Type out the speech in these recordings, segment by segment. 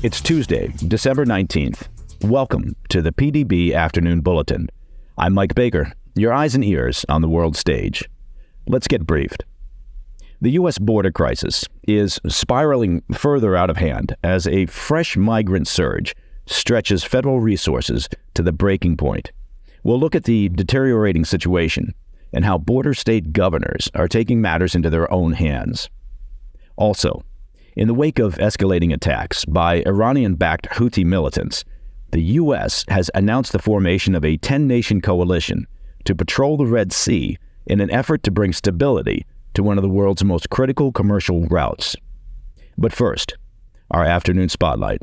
It's Tuesday, December 19th. Welcome to the PDB Afternoon Bulletin. I'm Mike Baker, your eyes and ears on the world stage. Let's get briefed. The U.S. border crisis is spiraling further out of hand as a fresh migrant surge stretches federal resources to the breaking point. We'll look at the deteriorating situation and how border state governors are taking matters into their own hands. Also, in the wake of escalating attacks by Iranian-backed Houthi militants, the U.S. has announced the formation of a 10-nation coalition to patrol the Red Sea in an effort to bring stability to one of the world's most critical commercial routes. But first, our afternoon spotlight.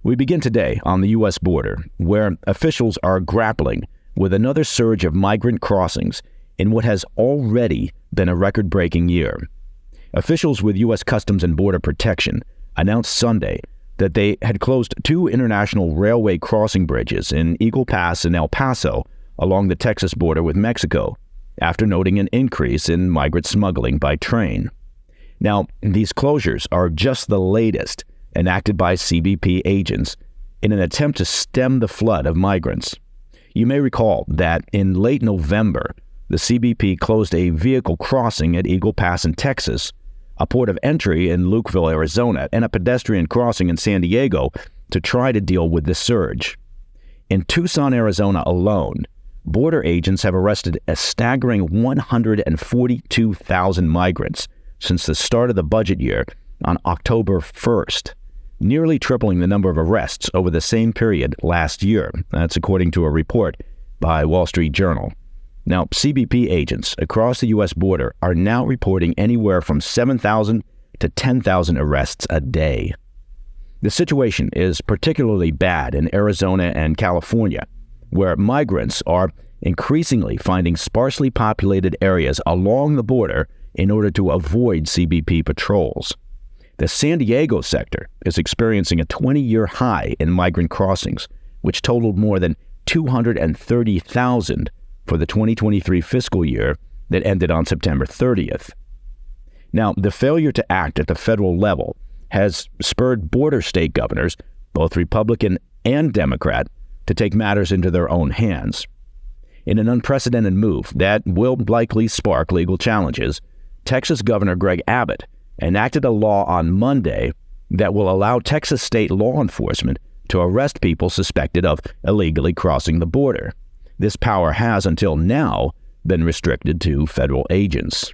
We begin today on the U.S. border, where officials are grappling with another surge of migrant crossings in what has already been a record-breaking year. Officials with U.S. Customs and Border Protection announced Sunday that they had closed two international railway crossing bridges in Eagle Pass and El Paso along the Texas border with Mexico, after noting an increase in migrant smuggling by train. Now, these closures are just the latest enacted by CBP agents in an attempt to stem the flood of migrants. You may recall that in late November, the CBP closed a vehicle crossing at Eagle Pass in Texas, a port of entry in Lukeville, Arizona, and a pedestrian crossing in San Diego to try to deal with the surge. In Tucson, Arizona alone, border agents have arrested a staggering 142,000 migrants since the start of the budget year on October 1st, nearly tripling the number of arrests over the same period last year. That's according to a report by Wall Street Journal. Now, CBP agents across the U.S. border are now reporting anywhere from 7,000 to 10,000 arrests a day. The situation is particularly bad in Arizona and California, where migrants are increasingly finding sparsely populated areas along the border in order to avoid CBP patrols. The San Diego sector is experiencing a 20-year high in migrant crossings, which totaled more than 230,000 for the 2023 fiscal year that ended on September 30th. Now, the failure to act at the federal level has spurred border state governors, both Republican and Democrat, to take matters into their own hands. In an unprecedented move that will likely spark legal challenges, Texas Governor Greg Abbott enacted a law on Monday that will allow Texas state law enforcement to arrest people suspected of illegally crossing the border. This power has, until now, been restricted to federal agents.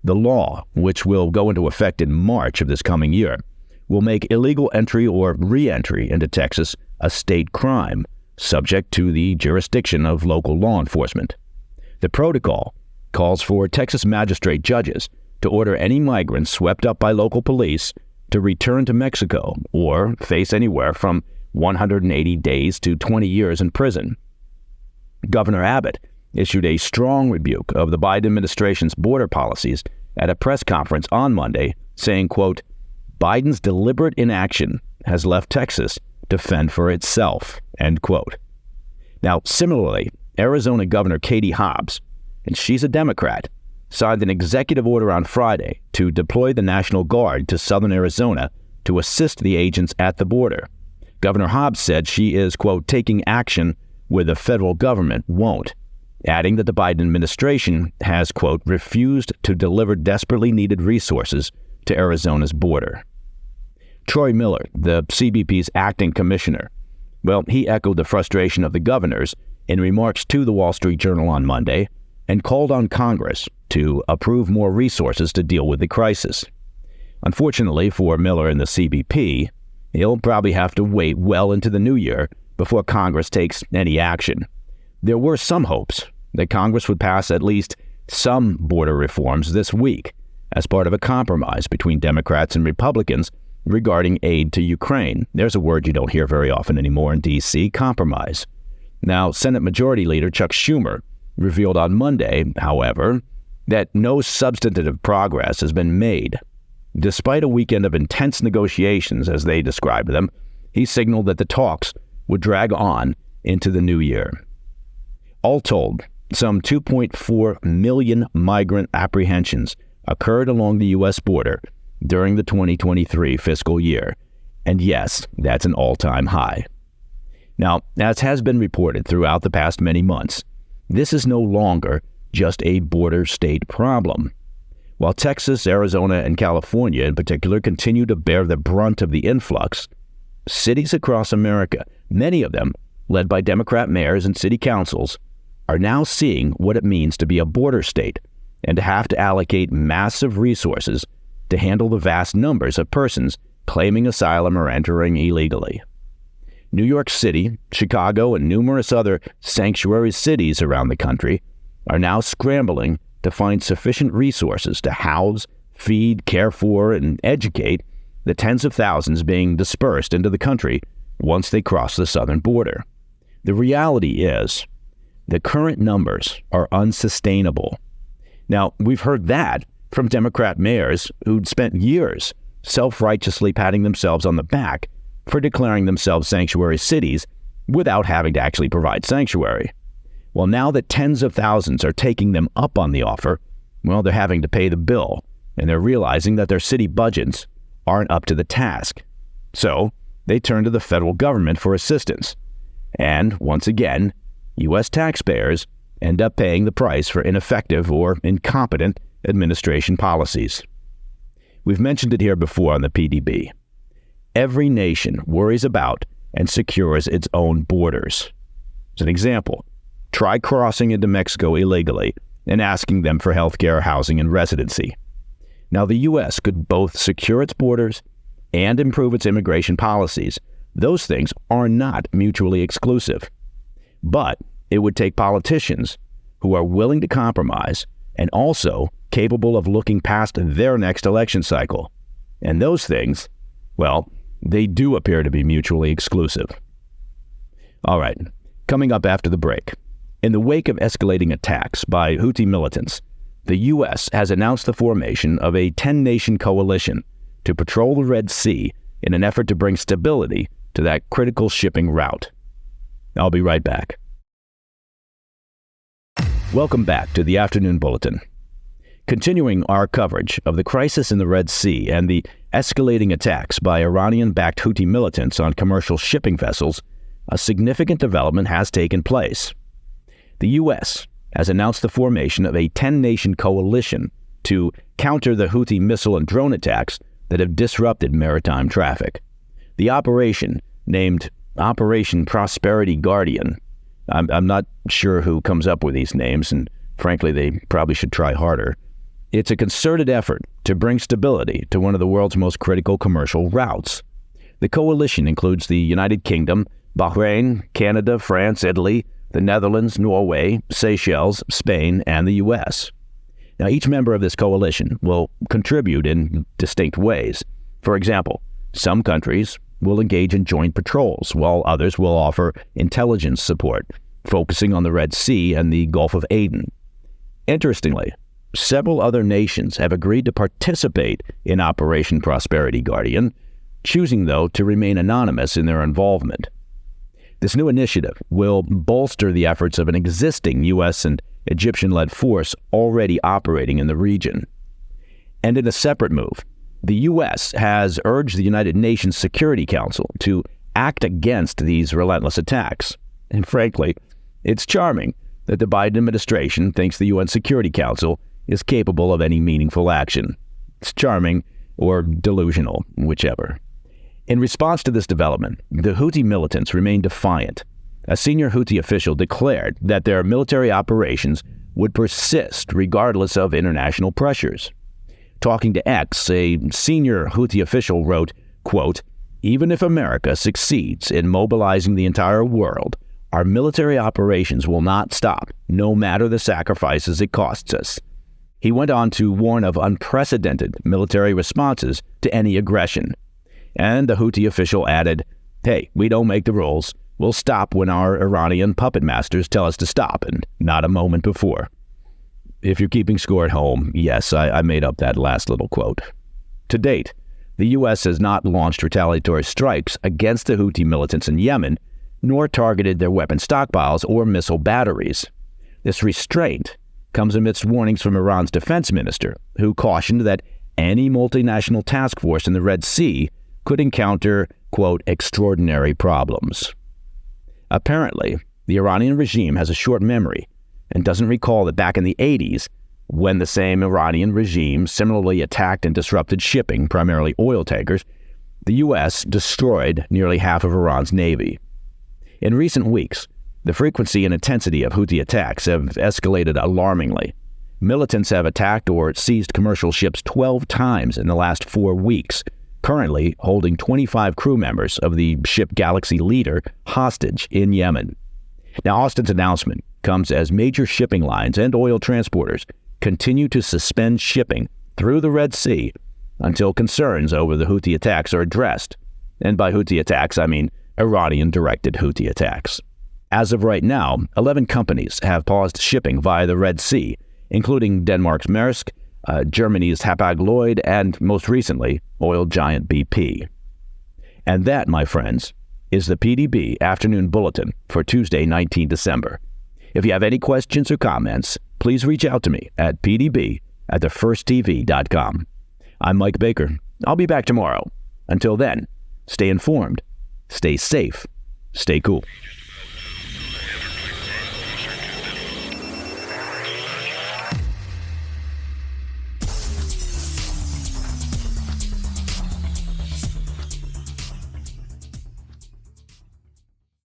The law, which will go into effect in March of this coming year, will make illegal entry or re-entry into Texas a state crime, subject to the jurisdiction of local law enforcement. The protocol calls for Texas magistrate judges to order any migrants swept up by local police to return to Mexico or face anywhere from 180 days to 20 years in prison. Governor Abbott issued a strong rebuke of the Biden administration's border policies at a press conference on Monday, saying, quote, "Biden's deliberate inaction has left Texas to fend for itself," end quote. Now, similarly, Arizona Governor Katie Hobbs, and she's a Democrat, signed an executive order on Friday to deploy the National Guard to southern Arizona to assist the agents at the border. Governor Hobbs said she is, quote, "taking action where the federal government won't," adding that the Biden administration has, quote, "refused to deliver desperately needed resources to Arizona's border." Troy Miller, the CBP's acting commissioner, well, he echoed the frustration of the governors in remarks to the Wall Street Journal on Monday and called on Congress to approve more resources to deal with the crisis. Unfortunately for Miller and the CBP, he'll probably have to wait well into the new year before Congress takes any action. There were some hopes that Congress would pass at least some border reforms this week as part of a compromise between Democrats and Republicans regarding aid to Ukraine. There's a word you don't hear very often anymore in D.C., compromise. Now, Senate Majority Leader Chuck Schumer revealed on Monday, however, that no substantive progress has been made. Despite a weekend of intense negotiations, as they described them, he signaled that the talks would drag on into the new year. All told, some 2.4 million migrant apprehensions occurred along the U.S. border during the 2023 fiscal year, And yes, that's an all-time high. Now, as has been reported throughout the past many months, this is no longer just a border state problem. While Texas, Arizona, and California in particular continue to bear the brunt of the influx, cities across America, many of them led by Democrat mayors and city councils, are now seeing what it means to be a border state and to have to allocate massive resources to handle the vast numbers of persons claiming asylum or entering illegally. New York City, Chicago, and numerous other sanctuary cities around the country are now scrambling to find sufficient resources to house, feed, care for, and educate the tens of thousands being dispersed into the country once they cross the southern border. The reality is, the current numbers are unsustainable. Now, we've heard that from Democrat mayors who'd spent years self-righteously patting themselves on the back for declaring themselves sanctuary cities without having to actually provide sanctuary. Well, now that tens of thousands are taking them up on the offer, well, they're having to pay the bill, and they're realizing that their city budgets aren't up to the task. So they turn to the federal government for assistance. And once again, U.S. taxpayers end up paying the price for ineffective or incompetent administration policies. We've mentioned it here before on the PDB. Every nation worries about and secures its own borders. As an example, try crossing into Mexico illegally and asking them for health care, housing, and residency. Now, the U.S. could both secure its borders and improve its immigration policies. Those things are not mutually exclusive. But it would take politicians who are willing to compromise and also capable of looking past their next election cycle. And those things, well, they do appear to be mutually exclusive. All right, coming up after the break. In the wake of escalating attacks by Houthi militants, the U.S. has announced the formation of a 10-nation coalition to patrol the Red Sea in an effort to bring stability to that critical shipping route. I'll be right back. Welcome back to the Afternoon Bulletin. Continuing our coverage of the crisis in the Red Sea and the escalating attacks by Iranian-backed Houthi militants on commercial shipping vessels, a significant development has taken place. The U.S. has announced the formation of a 10-nation coalition to counter the Houthi missile and drone attacks that have disrupted maritime traffic. The operation, named Operation Prosperity Guardian, I'm not sure who comes up with these names, and frankly, they probably should try harder. It's a concerted effort to bring stability to one of the world's most critical commercial routes. The coalition includes the United Kingdom, Bahrain, Canada, France, Italy, the Netherlands, Norway, Seychelles, Spain, and the U.S. Now, each member of this coalition will contribute in distinct ways. For example, some countries will engage in joint patrols, while others will offer intelligence support, focusing on the Red Sea and the Gulf of Aden. Interestingly, several other nations have agreed to participate in Operation Prosperity Guardian, choosing, though, to remain anonymous in their involvement. This new initiative will bolster the efforts of an existing U.S. and Egyptian-led force already operating in the region. And in a separate move, the U.S. has urged the United Nations Security Council to act against these relentless attacks. And frankly, it's charming that the Biden administration thinks the UN Security Council is capable of any meaningful action. It's charming or delusional, whichever. In response to this development, the Houthi militants remain defiant. A senior Houthi official declared that their military operations would persist regardless of international pressures. Talking to X, a senior Houthi official wrote, quote, "Even if America succeeds in mobilizing the entire world, our military operations will not stop, no matter the sacrifices it costs us." He went on to warn of unprecedented military responses to any aggression. And the Houthi official added, "Hey, we don't make the rules. We'll stop when our Iranian puppet masters tell us to stop, and not a moment before." If you're keeping score at home, yes, I made up that last little quote. To date, the U.S. has not launched retaliatory strikes against the Houthi militants in Yemen, nor targeted their weapon stockpiles or missile batteries. This restraint comes amidst warnings from Iran's defense minister, who cautioned that any multinational task force in the Red Sea could encounter quote, extraordinary problems. Apparently, the Iranian regime has a short memory and doesn't recall that back in the 80s, when the same Iranian regime similarly attacked and disrupted shipping, primarily oil tankers, the U.S. destroyed nearly half of Iran's navy. In recent weeks, the frequency and intensity of Houthi attacks have escalated alarmingly. Militants have attacked or seized commercial ships 12 times in the last 4 weeks, currently holding 25 crew members of the ship Galaxy Leader hostage in Yemen. Now, Austin's announcement comes as major shipping lines and oil transporters continue to suspend shipping through the Red Sea until concerns over the Houthi attacks are addressed. And by Houthi attacks, I mean Iranian-directed Houthi attacks. As of right now, 11 companies have paused shipping via the Red Sea, including Denmark's Maersk, Germany's Hapag-Lloyd, and most recently, oil giant BP. And that, my friends, is the PDB Afternoon Bulletin for Tuesday, 19 December. If you have any questions or comments, please reach out to me at pdb@thefirsttv.com. I'm Mike Baker. I'll be back tomorrow. Until then, stay informed, stay safe, stay cool.